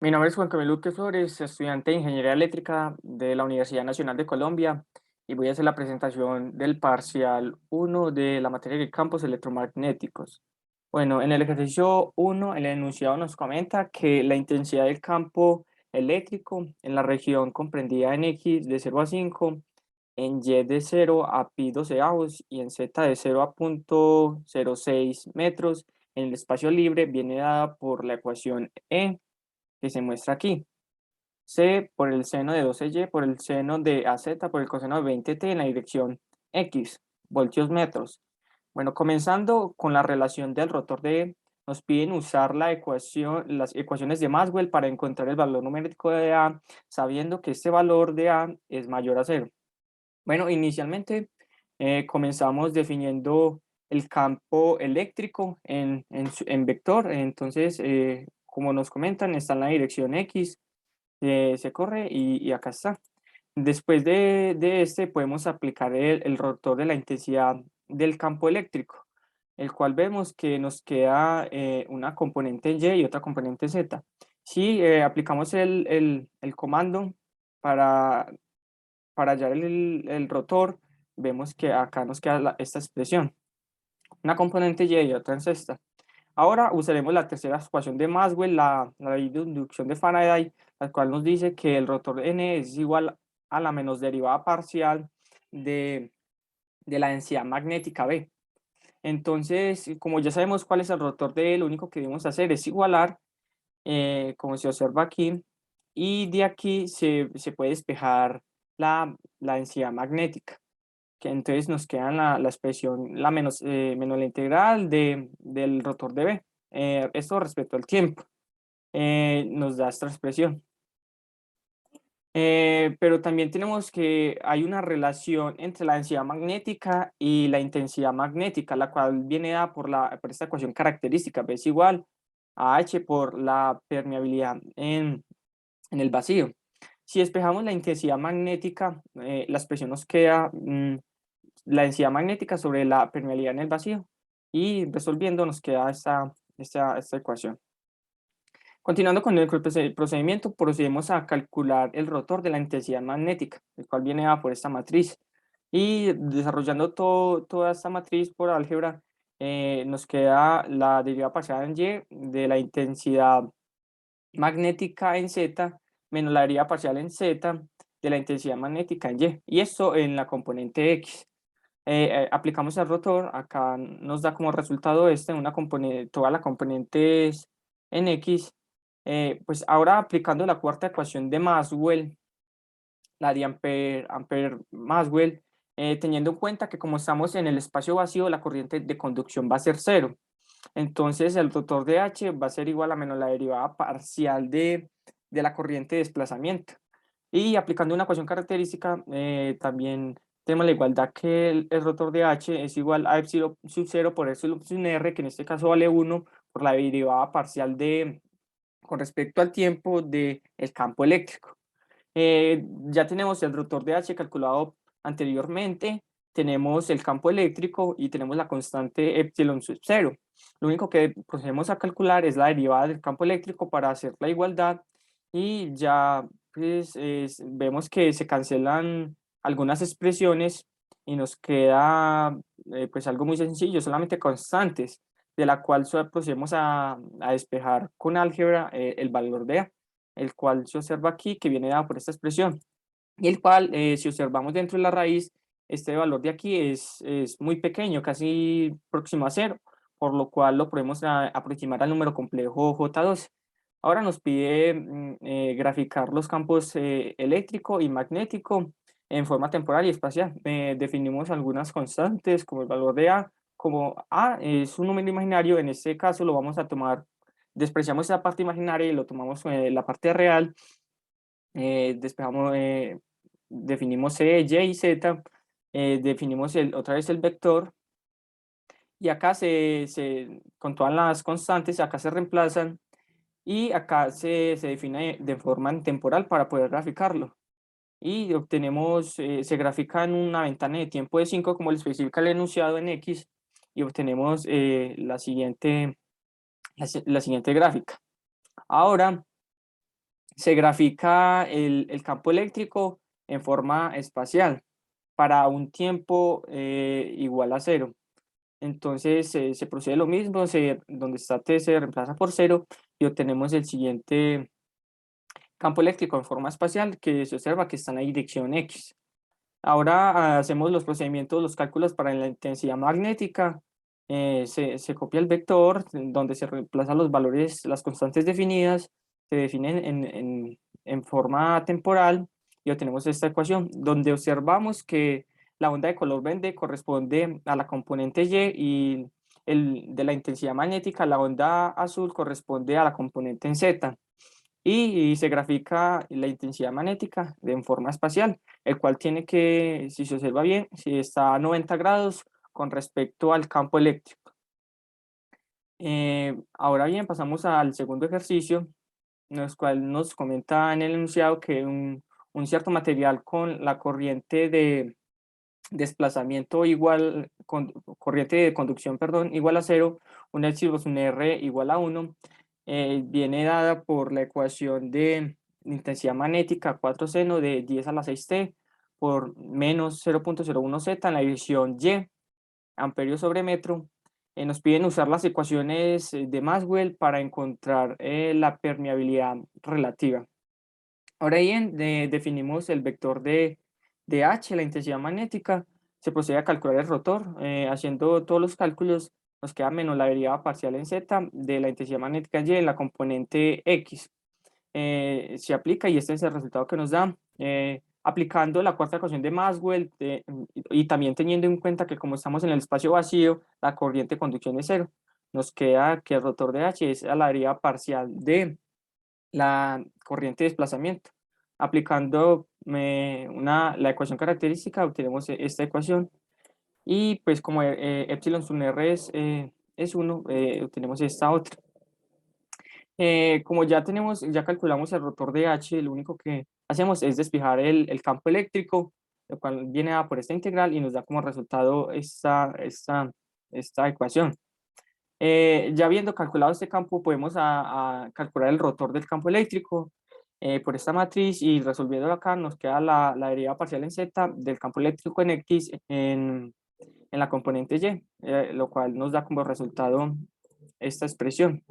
Mi nombre es Juan Camilo Luque Flores, estudiante de Ingeniería Eléctrica de la Universidad Nacional de Colombia y voy a hacer la presentación del parcial uno de la materia de campos electromagnéticos. Bueno, en el ejercicio uno, el enunciado nos comenta que la intensidad del campo eléctrico en la región comprendida en X de 0 a 5, en Y de 0 a pi doceavos y en Z de 0 a 0.06 metros en el espacio libre viene dada por la ecuación E que se muestra aquí. C por el seno de 12y por el seno de AZ por el coseno de 20t en la dirección X, voltios metros. Bueno, comenzando con la relación del rotor de E, nos piden usar las ecuaciones de Maxwell para encontrar el valor numérico de A, sabiendo que este valor de A es mayor a cero. Bueno, inicialmente comenzamos definiendo el campo eléctrico en vector. Entonces, como nos comentan, está en la dirección X, se corre y acá está. Después de este podemos aplicar el rotor de la intensidad del campo eléctrico, el cual vemos que nos queda una componente Y y otra componente Z. Si aplicamos el comando para, para hallar el rotor, vemos que acá nos queda esta expresión, una componente Y otra en Z. Ahora usaremos la tercera ecuación de Maxwell, la ley de inducción de Faraday, la cual nos dice que el rotor n es igual a la menos derivada parcial de, de la densidad magnética B. Entonces, como ya sabemos cuál es el rotor de E, lo único que debemos hacer es igualar, como se observa aquí, y de aquí se puede despejar la densidad magnética, que entonces nos queda la expresión, menos la integral del rotor de B. Esto respecto al tiempo, nos da esta expresión. Pero también tenemos que hay una relación entre la densidad magnética y la intensidad magnética, la cual viene dada por esta ecuación característica, B es igual a H por la permeabilidad en el vacío. Si despejamos la intensidad magnética, la expresión nos queda la densidad magnética sobre la permeabilidad en el vacío, y resolviendo nos queda esta ecuación. Continuando con el procedimiento, procedemos a calcular el rotor de la intensidad magnética, el cual viene dada por esta matriz. Y desarrollando toda esta matriz por álgebra, nos queda la derivada parcial en Y de la intensidad magnética en Z menos la derivada parcial en Z de la intensidad magnética en Y. Y esto en la componente X. Aplicamos el rotor, acá nos da como resultado una componente, toda la componente es en X. Pues ahora aplicando la cuarta ecuación de Maxwell, la de Ampere-Maxwell, teniendo en cuenta que como estamos en el espacio vacío, la corriente de conducción va a ser cero. Entonces el rotor de H va a ser igual a menos la derivada parcial de la corriente de desplazamiento. Y aplicando una ecuación característica, también tenemos la igualdad que el rotor de H es igual a epsilon sub 0 por epsilon sub r, que en este caso vale 1 por la derivada parcial con respecto al tiempo del campo eléctrico. Ya tenemos el rotor de H calculado anteriormente, tenemos el campo eléctrico y tenemos la constante epsilon sub 0. Lo único que procedemos a calcular es la derivada del campo eléctrico para hacer la igualdad, y ya pues, vemos que se cancelan algunas expresiones y nos queda pues algo muy sencillo, solamente constantes, de la cual solo procedemos a despejar con álgebra el valor de A, el cual se observa aquí que viene dado por esta expresión, y el cual, si observamos dentro de la raíz, este valor de aquí es muy pequeño, casi próximo a cero, por lo cual lo podemos aproximar al número complejo J12. Ahora nos pide graficar los campos eléctrico y magnético en forma temporal y espacial. Definimos algunas constantes como el valor de A, como A es un número imaginario. En este caso lo vamos a tomar, despreciamos esa parte imaginaria y lo tomamos la parte real. Despejamos, definimos C, Y y Z, definimos otra vez el vector, y acá con todas las constantes, acá se reemplazan, y acá se define de forma temporal para poder graficarlo. Y obtenemos, se grafica en una ventana de tiempo de 5 como lo especifica el enunciado en X, y obtenemos la siguiente gráfica. Ahora se grafica el campo eléctrico en forma espacial para un tiempo igual a cero. Entonces se procede lo mismo, donde está t se reemplaza por cero y obtenemos el siguiente campo eléctrico en forma espacial que se observa que está en la dirección X. Ahora hacemos los procedimientos, los cálculos para la intensidad magnética. Se copia el vector donde se reemplazan los valores, las constantes definidas, se definen en forma temporal y obtenemos esta ecuación donde observamos que la onda de color verde corresponde a la componente Y y el de la intensidad magnética, la onda azul, corresponde a la componente en Z y se grafica la intensidad magnética en forma espacial, el cual tiene que, si se observa bien, si está a 90 grados con respecto al campo eléctrico. Ahora bien, pasamos al segundo ejercicio, en el cual nos comenta en el enunciado que un cierto material con la corriente de desplazamiento igual, corriente de conducción, perdón, igual a cero, un epsilon un R igual a 1, viene dada por la ecuación de intensidad magnética 4 seno de 10 a la 6t por menos 0.01 z en la división Y, amperio sobre metro. Nos piden usar las ecuaciones de Maxwell para encontrar la permeabilidad relativa. Ahora bien, definimos el vector de H, la intensidad magnética. Se procede a calcular el rotor. Haciendo todos los cálculos, nos queda menos la derivada parcial en Z de la intensidad magnética Y en la componente X. Se aplica y este es el resultado que nos da. Aplicando la cuarta ecuación de Maxwell y también teniendo en cuenta que como estamos en el espacio vacío, la corriente de conducción es cero. Nos queda que el rotor de H es a la derivada parcial de la corriente de desplazamiento. Aplicando la ecuación característica, obtenemos esta ecuación. Y pues como epsilon sub r es 1, obtenemos esta otra. Como ya calculamos el rotor de H, lo único que hacemos es despejar el campo eléctrico, lo cual viene a por esta integral y nos da como resultado esta ecuación. Ya habiendo calculado este campo, podemos a calcular el rotor del campo eléctrico por esta matriz y resolviéndolo acá nos queda la derivada parcial en Z del campo eléctrico en X en la componente Y, lo cual nos da como resultado esta expresión.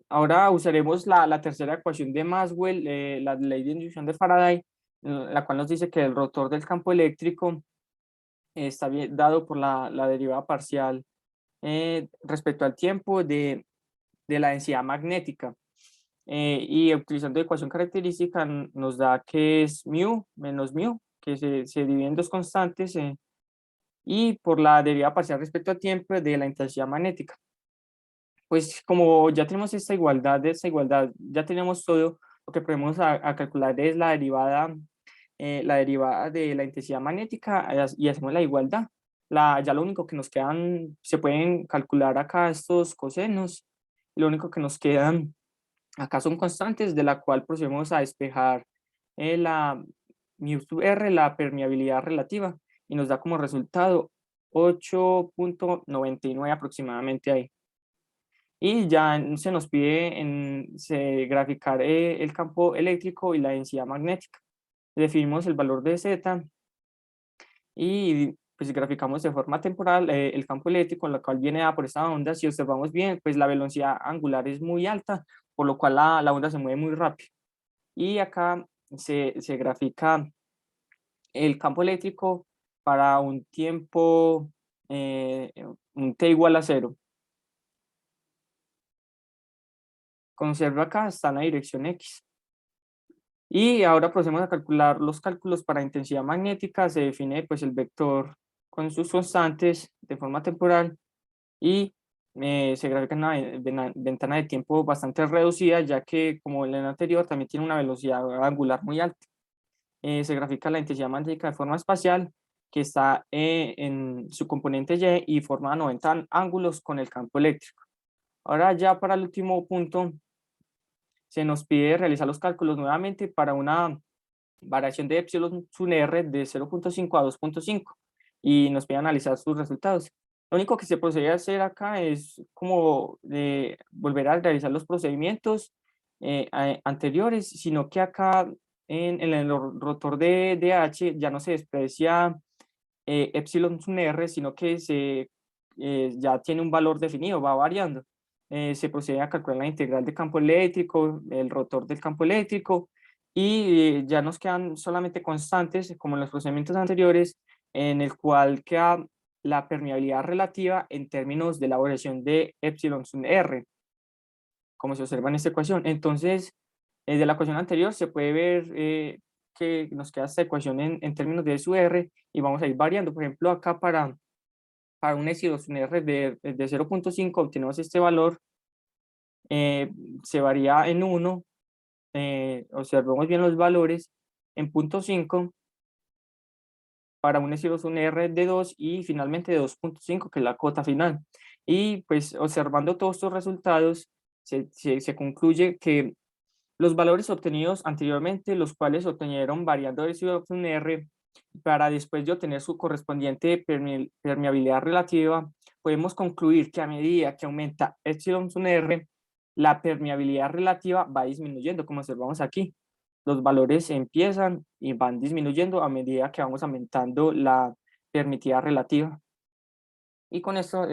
Ahora usaremos la tercera ecuación de Maxwell, la ley de inducción de Faraday, la cual nos dice que el rotor del campo eléctrico está bien dado por la derivada parcial respecto al tiempo de la densidad magnética. Y utilizando ecuación característica nos da que es mu menos mu, que se divide en dos constantes, y por la derivada parcial respecto al tiempo de la intensidad magnética. Pues como ya tenemos esta igualdad, ya tenemos todo, lo que podemos a calcular es la derivada de la intensidad magnética y hacemos la igualdad. Ya lo único que nos quedan, se pueden calcular acá estos cosenos, lo único que nos quedan acá son constantes de la cual procedemos a despejar la mu sub r, la permeabilidad relativa, y nos da como resultado 8.99 aproximadamente ahí. Y ya se nos pide graficar el campo eléctrico y la densidad magnética. Definimos el valor de Z y pues graficamos de forma temporal el campo eléctrico, en la cual viene a por esta onda. Si observamos bien, pues la velocidad angular es muy alta, por lo cual la onda se mueve muy rápido. Y acá se grafica el campo eléctrico para un tiempo, un t igual a 0. Conserva acá, está en la dirección X. Y ahora procedemos a calcular los cálculos para intensidad magnética. Se define pues el vector con sus constantes de forma temporal y se grafica en una ventana de tiempo bastante reducida, ya que como en el anterior también tiene una velocidad angular muy alta. Se grafica la intensidad magnética de forma espacial, que está en su componente Y y forma 90 ángulos con el campo eléctrico. Ahora ya para el último punto, se nos pide realizar los cálculos nuevamente para una variación de epsilon sub r de 0.5 a 2.5 y nos pide analizar sus resultados. Lo único que se procede a hacer acá es como volver a realizar los procedimientos anteriores, sino que acá en el rotor de H ya no se desprecia epsilon sub r, sino que ya tiene un valor definido, va variando. Se procede a calcular la integral de campo eléctrico, el rotor del campo eléctrico, y ya nos quedan solamente constantes, como en los procedimientos anteriores, en el cual queda la permeabilidad relativa en términos de la variación de epsilon sub r, como se observa en esta ecuación. Entonces, de la ecuación anterior se puede ver que nos queda esta ecuación en términos de su r, y vamos a ir variando. Por ejemplo, acá para un SI2, un R de 0.5 obtenemos este valor, se varía en 1, observemos bien los valores, en 0.5 para un SI2, un R de 2 y finalmente de 2.5, que es la cota final. Y pues observando todos estos resultados, se concluye que los valores obtenidos anteriormente, los cuales obtenieron variando SI2, un R, para después de obtener su correspondiente permeabilidad relativa, podemos concluir que a medida que aumenta epsilon sub r, la permeabilidad relativa va disminuyendo, como observamos aquí. Los valores empiezan y van disminuyendo a medida que vamos aumentando la permitividad relativa. Y con esto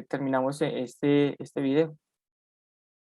terminamos este video.